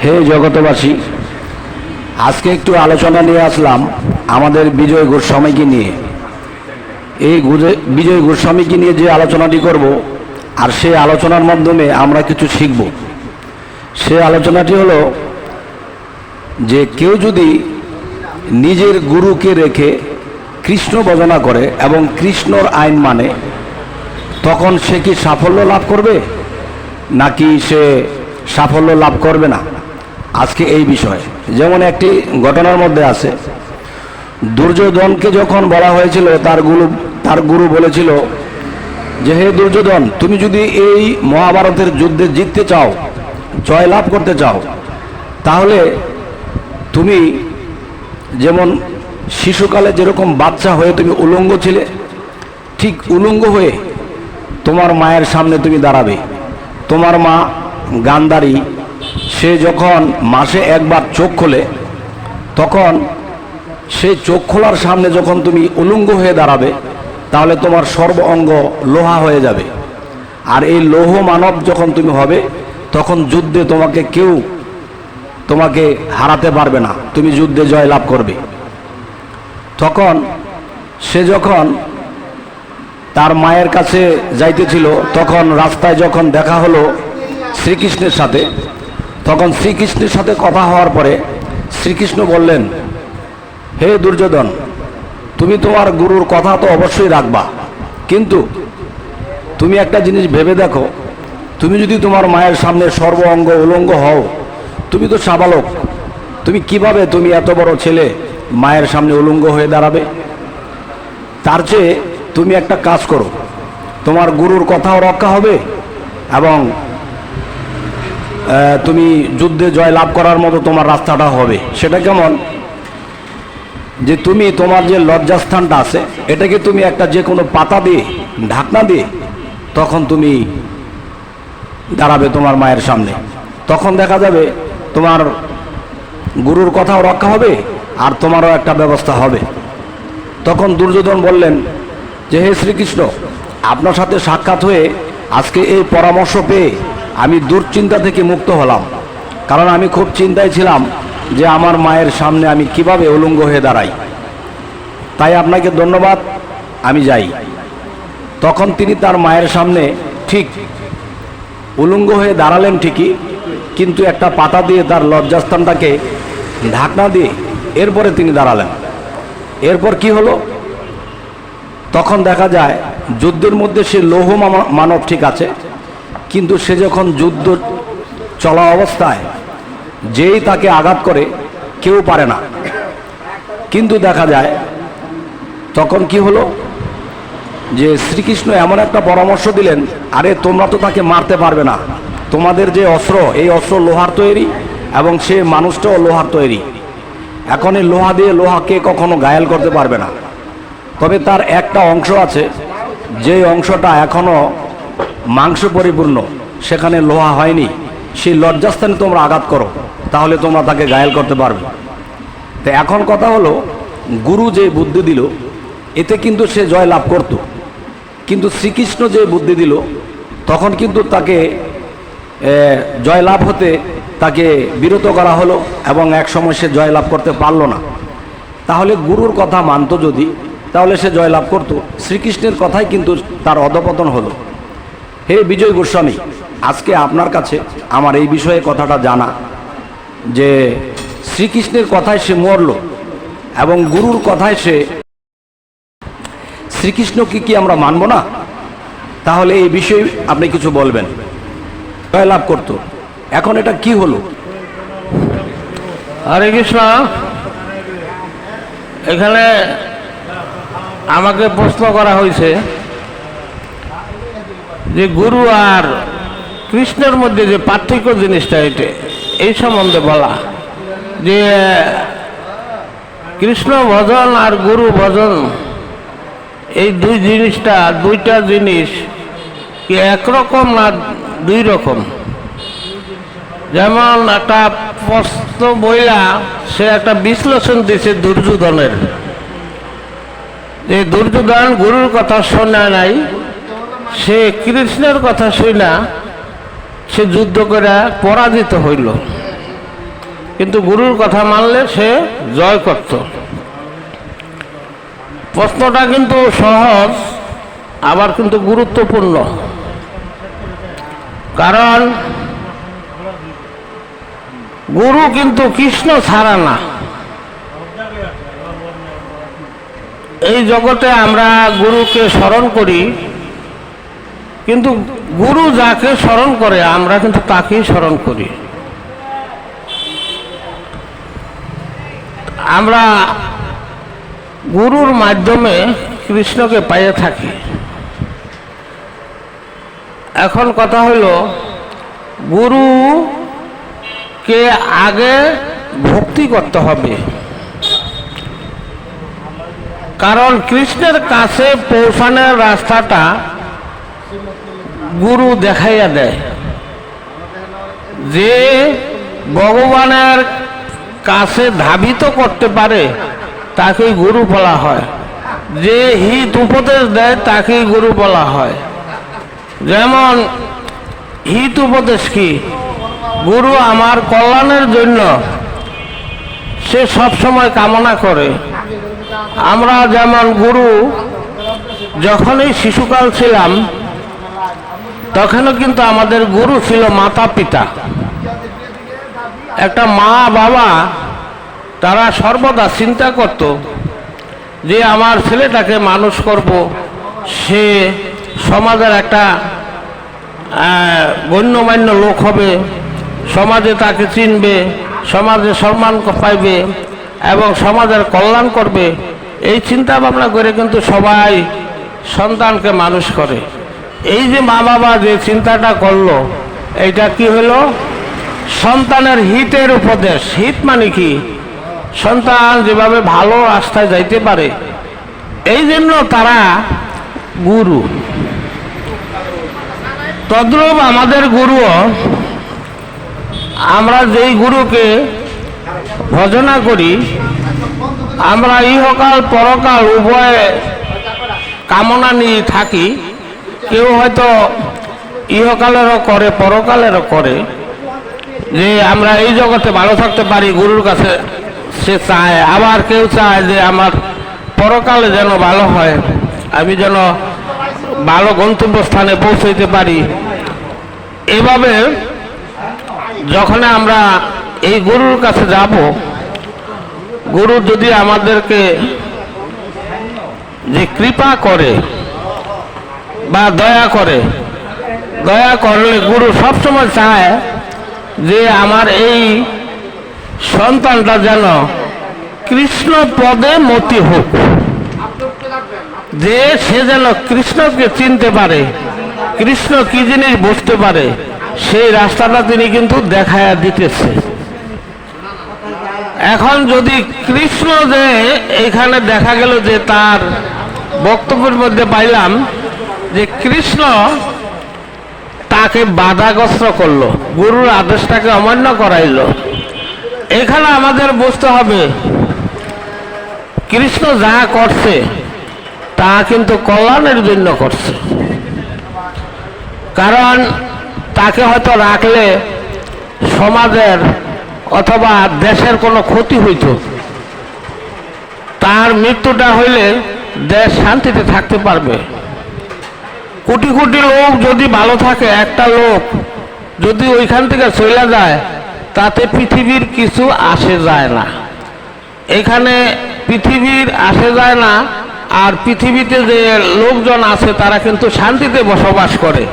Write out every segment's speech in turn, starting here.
হে জগতবাসী, আজকে একটু আলোচনা নিয়ে আসলাম আমাদের বিজয় গোস্বামীকে নিয়ে। এই বিজয় গোস্বামীকে নিয়ে যে আলোচনাটি করব, আর সেই আলোচনার মাধ্যমে আমরা কিছু শিখব। সে আলোচনাটি হলো যে কেউ যদি নিজের গুরুকে রেখে কৃষ্ণ ভজনা করে এবং কৃষ্ণর আইন মানে, তখন সে কি সাফল্য লাভ করবে নাকি সে সাফল্য লাভ করবে না। আজকে এই বিষয়ে যেমন একটি ঘটনার মধ্যে আছে, দুর্যোধনকে যখন বলা হয়েছিল, তার গুরু বলেছিল যে হে দুর্যোধন, তুমি যদি এই মহাভারতের যুদ্ধে জিততে চাও, জয়লাভ করতে চাও, তাহলে তুমি যেমন শিশুকালে যেরকম বাচ্চা হয়ে তুমি উলঙ্গ ছিলে, ঠিক উলঙ্গ হয়ে তোমার মায়ের সামনে তুমি দাঁড়াবে। তোমার মা গান্ধারী, সে যখন মাসে একবার চোখ খোলে, তখন সেই চোখ খোলার সামনে যখন তুমি উলঙ্গ হয়ে দাঁড়াবে, তাহলে তোমার সর্ব অঙ্গ লোহা হয়ে যাবে। আর এই লৌহ মানব যখন তুমি হবে, তখন যুদ্ধে কেউ তোমাকে হারাতে পারবে না, তুমি যুদ্ধে জয়লাভ করবে। তখন সে যখন তার মায়ের কাছে যাইতেছিল, তখন রাস্তায় যখন দেখা হলো শ্রীকৃষ্ণের সাথে, তখন শ্রীকৃষ্ণের সাথে কথা হওয়ার পরে শ্রীকৃষ্ণ বললেন, হে দুর্যোধন, তুমি তোমার গুরুর কথা তো অবশ্যই রাখবা, কিন্তু তুমি একটা জিনিস ভেবে দেখো, তুমি যদি তোমার মায়ের সামনে সর্ব অঙ্গ উলঙ্গ হও, তুমি তো সাবালক, তুমি কিভাবে তুমি এত বড় ছেলে মায়ের সামনে উলঙ্গ হয়ে দাঁড়াবে। তার চেয়ে তুমি একটা কাজ করো, তোমার গুরুর কথাও রক্ষা হবে এবং তুমি যুদ্ধে জয় লাভ করার মতো তোমার রাস্তাটা হবে। সেটা কেমন, যে তুমি তোমার যে লজ্জাস্থানটা আছে, এটাকে তুমি একটা যে কোনো পাতা দিয়ে, ঢাকনা দিয়ে, তখন তুমি দাঁড়াবে তোমার মায়ের সামনে। তখন দেখা যাবে তোমার গুরুর কথাও রক্ষা হবে আর তোমারও একটা ব্যবস্থা হবে। তখন দুর্যোধন বললেন যে হে শ্রীকৃষ্ণ, আপনার সাথে সাক্ষাৎ হয়ে আজকে এই পরামর্শ পেয়ে আমি দুশ্চিন্তা থেকে মুক্ত হলাম, কারণ আমি খুব চিন্তায় ছিলাম যে আমার মায়ের সামনে আমি কিভাবে উলঙ্গ হয়ে দাঁড়াই। তাই আপনাকে ধন্যবাদ, আমি যাই। তখন তিনি তার মায়ের সামনে ঠিক উলঙ্গ হয়ে দাঁড়ালেন ঠিকই, কিন্তু একটা পাতা দিয়ে তার লজ্জাস্থানটাকে ঢাকনা দিয়ে এরপরে তিনি দাঁড়ালেন। এরপর কি হলো, তখন দেখা যায় যুদ্ধের মধ্যে সে লৌহ মানব ঠিক আছে, কিন্তু সে যখন যুদ্ধ চলা অবস্থায় যেই তাকে আঘাত করে কেউ পারে না। কিন্তু দেখা যায় তখন কি হলো, যে শ্রীকৃষ্ণ এমন একটা পরামর্শ দিলেন, আরে তোমরা তো তাকে মারতে পারবে না, তোমাদের যে অস্ত্র, এই অস্ত্র লোহার তৈরি এবং সে মানুষটাও লোহার তৈরি। এখন এই লোহা দিয়ে লোহাকে কখনো ঘায়েল করতে পারবে না। তবে তার একটা অংশ আছে, যে অংশটা এখনো মাংস পরিপূর্ণ, সেখানে লোহা হয়নি, সেই লজ্জাস্থানে তোমরা আঘাত করো, তাহলে তোমরা তাকে ঘায়েল করতে পারবে। তো এখন কথা হলো, গুরু যে বুদ্ধি দিল এতে কিন্তু সে জয় লাভ করত, কিন্তু শ্রীকৃষ্ণ যে বুদ্ধি দিল তখন কিন্তু তাকে জয় লাভ হতে তাকে বিরত করা হলো এবং এক সময় সে জয় লাভ করতে পারল না। তাহলে গুরুর কথা মানত যদি, তাহলে সে জয় লাভ করত। শ্রীকৃষ্ণের কথাই কিন্তু তার অধঃপতন হলো। হে বিজয় গোস্বামী, আজকে আপনার কাছে আমার এই বিষয়ে কথাটা জানা, যে শ্রীকৃষ্ণের কথায় সে মরল এবং গুরুর কথায় সে, শ্রীকৃষ্ণকে কি আমরা মানব না? তাহলে এই বিষয়ে আপনি কিছু বলবেন। জয় লাভ করত, এখন এটা কি হলো? হরে কৃষ্ণ। এখানে আমাকে প্রশ্ন করা হয়েছে যে গুরু আর কৃষ্ণের মধ্যে যে পার্থক্য জিনিসটা, এটা এই সম্বন্ধে বলা, যে কৃষ্ণ ভজন আর গুরু ভজন এই দুইটা জিনিস কি একরকম না দুই রকম। যেমন একটা প্রশ্ন বইলা সে একটা বিশ্লেষণ দিছে দুর্যোধনের, যে দুর্যোধন গুরুর কথা শোনা নাই, সে কৃষ্ণের কথা শুনা সে যুদ্ধ করে পরাজিত হইল। কিন্তু গুরুর কথা মানলে সে জয় করত। প্রশ্নটা কিন্তু সহজ, আবার কিন্তু গুরুত্বপূর্ণ। কারণ গুরু কিন্তু কৃষ্ণ ছাড়া না। এই জগতে আমরা গুরুকে স্মরণ করি, কিন্তু গুরু যাকে স্মরণ করে আমরা কিন্তু তাকেই স্মরণ করি। আমরা গুরুর মাধ্যমে কৃষ্ণকে পাইয়ে থাকি। এখন কথা হইল, গুরুকে আগে ভক্তি করতে হবে। কারণ কৃষ্ণের কাছে পৌঁছানোর রাস্তাটা গুরু দেখাইয়া দেয়। যে ভগবানের কাছে ধাবিত করতে পারে তাকেই গুরু বলা হয়। যে হিত উপদেশ দেয় তাকেই গুরু বলা হয়। যেমন হিত উপদেশ কি? গুরু আমার কল্যাণের জন্য সে সব সময় কামনা করে। আমরা যেমন গুরু যখনই শিশুকাল ছিলাম তখনও কিন্তু আমাদের গুরু ছিল মাতা পিতা। একটা মা বাবা তারা সর্বদা চিন্তা করত যে আমার ছেলেটাকে মানুষ করব, সে সমাজের একটা গণ্যমান্য লোক হবে, সমাজে তাকে চিনবে, সমাজে সম্মান পাইবে এবং সমাজের কল্যাণ করবে। এই চিন্তা ভাবনা করে কিন্তু সবাই সন্তানকে মানুষ করে। এই যে মা বাবা যে চিন্তাটা করলো, এইটা কি হলো? সন্তানের হিতের উপদেশ। হিত মানে কি? সন্তান যেভাবে ভালো রাস্তায় যাইতে পারে, এই জন্য তারা গুরু। তদ্রূপ আমাদের গুরুও, আমরা যেই গুরুকে ভজনা করি, আমরা ইহকাল পরকাল উভয় কামনা নিয়ে থাকি। কেউ হয়তো ইহকালেরও করে, পরকালেরও করে, যে আমরা এই জগতে ভালো থাকতে পারি, গুরুর কাছে সে চায়। আবার কেউ চায় যে আমার পরকালে যেন ভালো হয়, আমি যেন ভালো গন্তব্যস্থানে পৌঁছাইতে পারি। এভাবে যখন আমরা এই গুরুর কাছে যাব, গুরু যদি আমাদেরকে যে কৃপা করে বা দয়া করে, দয়া করলে গুরু সবসময় চায় যে আমার এই সন্তানটা যেন কৃষ্ণ পদে মতি হোক, যে সে যেন কৃষ্ণকে চিনতে পারে, কৃষ্ণ কি জিনিস বুঝতে পারে, সেই রাস্তাটা তিনি কিন্তু দেখায়া দিতেছে। এখন যদি কৃষ্ণ যে এখানে দেখা গেল যে তার বক্তব্যের মধ্যে পাইলাম যে কৃষ্ণ তাকে বাধাগ্রস্ত করলো, গুরুর আদেশটাকে অমান্য করাইল। এখানে আমাদের বুঝতে হবে কৃষ্ণ যা করছে তা কিন্তু কল্যাণের জন্য করছে। কারণ তাকে হয়তো রাখলে সমাজের অথবা দেশের কোনো ক্ষতি হইত, তার মৃত্যুটা হইলে দেশ শান্তিতে থাকতে পারবে। কোটি কোটি লোক যদি ভালো থাকে, একটা লোক যদি ওইখান থেকে চলে যায়, তাতে পৃথিবীর কিছু আসে যায় না। এখানে পৃথিবীর আসে যায় না, আর পৃথিবীতে যে লোকজন আছে তারা কিন্তু শান্তিতে বসবাস করে।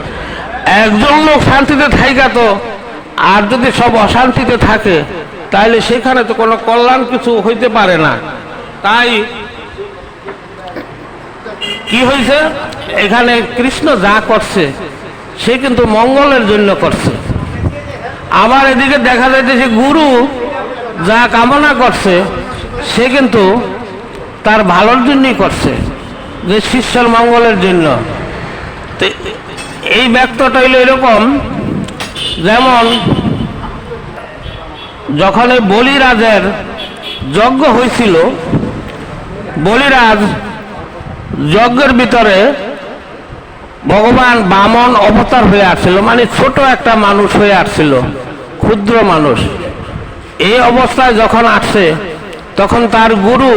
একজন লোক শান্তিতে থাইকা তো, আর যদি সব অশান্তিতে থাকে তাহলে সেখানে তো কোনো কল্যাণ কিছু হইতে পারে না। তাই কি হয়েছে, এখানে কৃষ্ণ যা করছে সে কিন্তু মঙ্গলের জন্য করছে। আবার এদিকে দেখা যাইতেছে গুরু যা কামনা করছে সে কিন্তু তার ভালোর জন্যই করছে, যে শিষ্যের মঙ্গলের জন্য। তো এই ব্যক্তটা হইল এরকম, যেমন যখন এই বলিরাজের যজ্ঞ হয়েছিল, বলিরাজ যজ্ঞের ভিতরে ভগবান বামন অবতার হয়ে আসছিল, মানে ছোট একটা মানুষ হয়ে আসছিল, ক্ষুদ্র মানুষ। এই অবস্থায় যখন আসছে তখন তার গুরু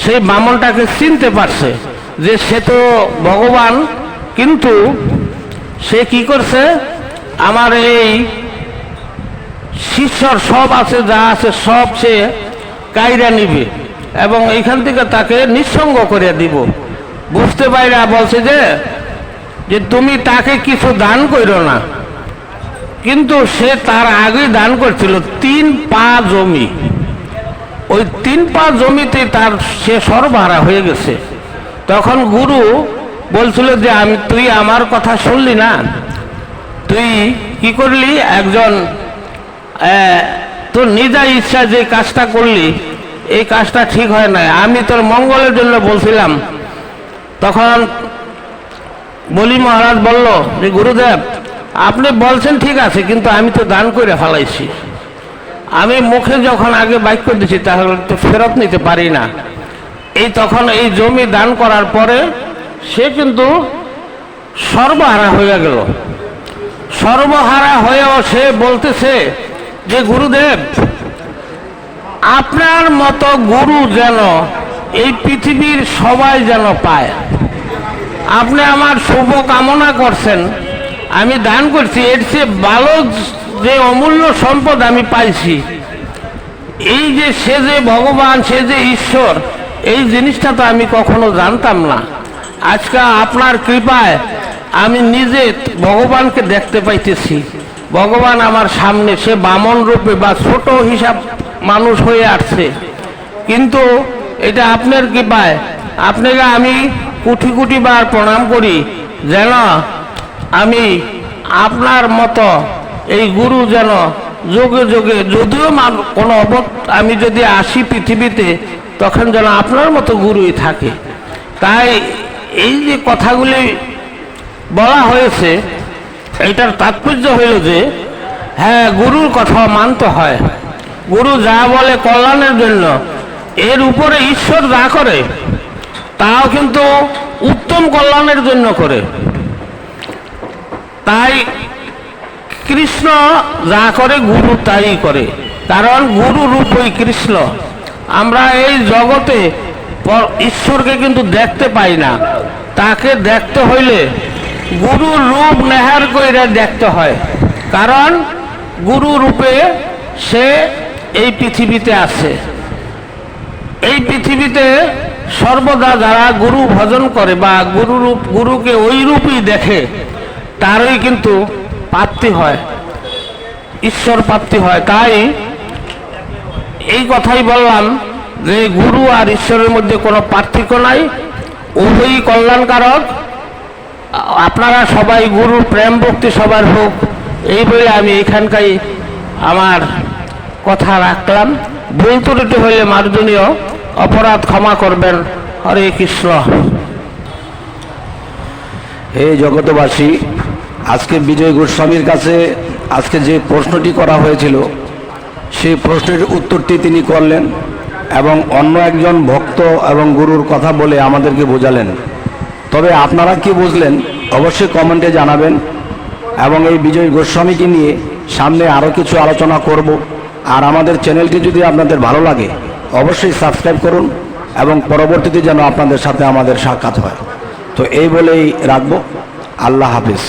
সেই বামনটাকে চিনতে পারছে যে সে তো ভগবান, কিন্তু সে কি করছে, আমার এই শিষ্যর সব আছে, যা আছে সব সে কায়রা নিবে এবং এইখান থেকে তাকে নিঃসঙ্গ করে দিব। বুঝতে পাইরা বলছে যে তুমি তাকে কিছু দান করো না, কিন্তু সে তার আগে দান করছিল 3 পা জমি। ওই 3 পা জমিতে তার সে সর্বহারা হয়ে গেছে। তখন গুরু বলছিল যে তুই আমার কথা শুনলি না, তুই কি করলি, একজন তোর নিজা ইচ্ছা যে কাজটা করলি এই কাজটা ঠিক হয় না, আমি তোর মঙ্গলের জন্য বলছিলাম। তখন বলি মহারাজ বলল যে গুরুদেব আপনি বলছেন ঠিক আছে, কিন্তু আমি তো দান করে ফেলাইছি, আমি মুখে যখন আগে বাক্য দিছি তাহলে তো ফেরত নিতে পারি না। তখন এই জমি দান করার পরে সে কিন্তু সর্বহারা হয়ে গেল। সর্বহারা হয়েও সে বলতেছে যে গুরুদেব আপনার মতো গুরু যেন এই পৃথিবীর সবাই যেন পায়। আপনি আমার শুভ কামনা করছেন, আমি দান করছি, এর চেয়ে ভালো যে অমূল্য সম্পদ আমি পাইছি, এই যে সে যে ভগবান, সে যে ঈশ্বর, এই জিনিসটা তো আমি কখনো জানতাম না। আজকে আপনার কৃপায় আমি নিজে ভগবানকে দেখতে পাইতেছি। ভগবান আমার সামনে, সে বামন রূপে বা ছোট হিসাব মানুষ হয়ে আসছে, কিন্তু এটা আপনার কৃপায়। আপনাকে আমি কোটি কোটি বার প্রণাম করি, যেন আমি আপনার মতো এই গুরু যেন যুগে যুগে, যদিও কোনো আমি যদি আসি পৃথিবীতে তখন যেন আপনার মতো গুরুই থাকে। তাই এই যে কথাগুলি বলা হয়েছে এটার তাৎপর্য হইল যে হ্যাঁ, গুরুর কথা মানতে হয়। গুরু যা বলে কল্যাণের জন্য, এর উপরে ঈশ্বর যা করে তাও কিন্তু উত্তম কল্যাণের জন্য করে। তাই কৃষ্ণ যা করে গুরু তাই করে, কারণ গুরু রূপই কৃষ্ণ। আমরা এই জগতে ঈশ্বরকে কিন্তু দেখতে পাই না, তাকে দেখতে হইলে গুরুর রূপ নেহার কইরা দেখতে হয়, কারণ গুরু রূপে সে এই পৃথিবীতে আছে। এই পৃথিবীতে সর্বদা যারা গুরু ভজন করে বা গুরুকে ওই রূপই দেখে তারই কিন্তু প্রাপ্তি হয়, ঈশ্বর প্রাপ্তি হয়। তাই এই কথাই বললাম যে গুরু আর ঈশ্বরের মধ্যে কোনো পার্থক্য নাই, উভয়ই কল্যাণকারক। আপনারা সবাই গুরুর প্রেম ভক্তি সবার হোক, এই বলে আমি এখানকার আমার কথা রাখলাম। ভুল ত্রুটি হইলে মার্জনীয়, অপরাধ ক্ষমা করবেন। হরে কৃষ্ণ। হে জগতবাসী, আজকে বিজয় গোস্বামীর কাছে আজকে যে প্রশ্নটি করা হয়েছিল সেই প্রশ্নের উত্তরটি তিনি করলেন এবং অন্য একজন ভক্ত এবং গুরুর কথা বলে আমাদেরকে বোঝালেন। তবে আপনারা কি বুঝলেন অবশ্যই কমেন্টে জানাবেন, এবং এই বিজয় গোস্বামীকে নিয়ে সামনে আরও কিছু আলোচনা করব। আর আমাদের চ্যানেলটি যদি আপনাদের ভালো লাগে অবশ্যই সাবস্ক্রাইব করুন, এবং পরবর্তীতে যেন আপনাদের সাথে আমাদের সাক্ষাৎ হয়। তো এই বলেই রাখবো। আল্লাহ হাফিজ।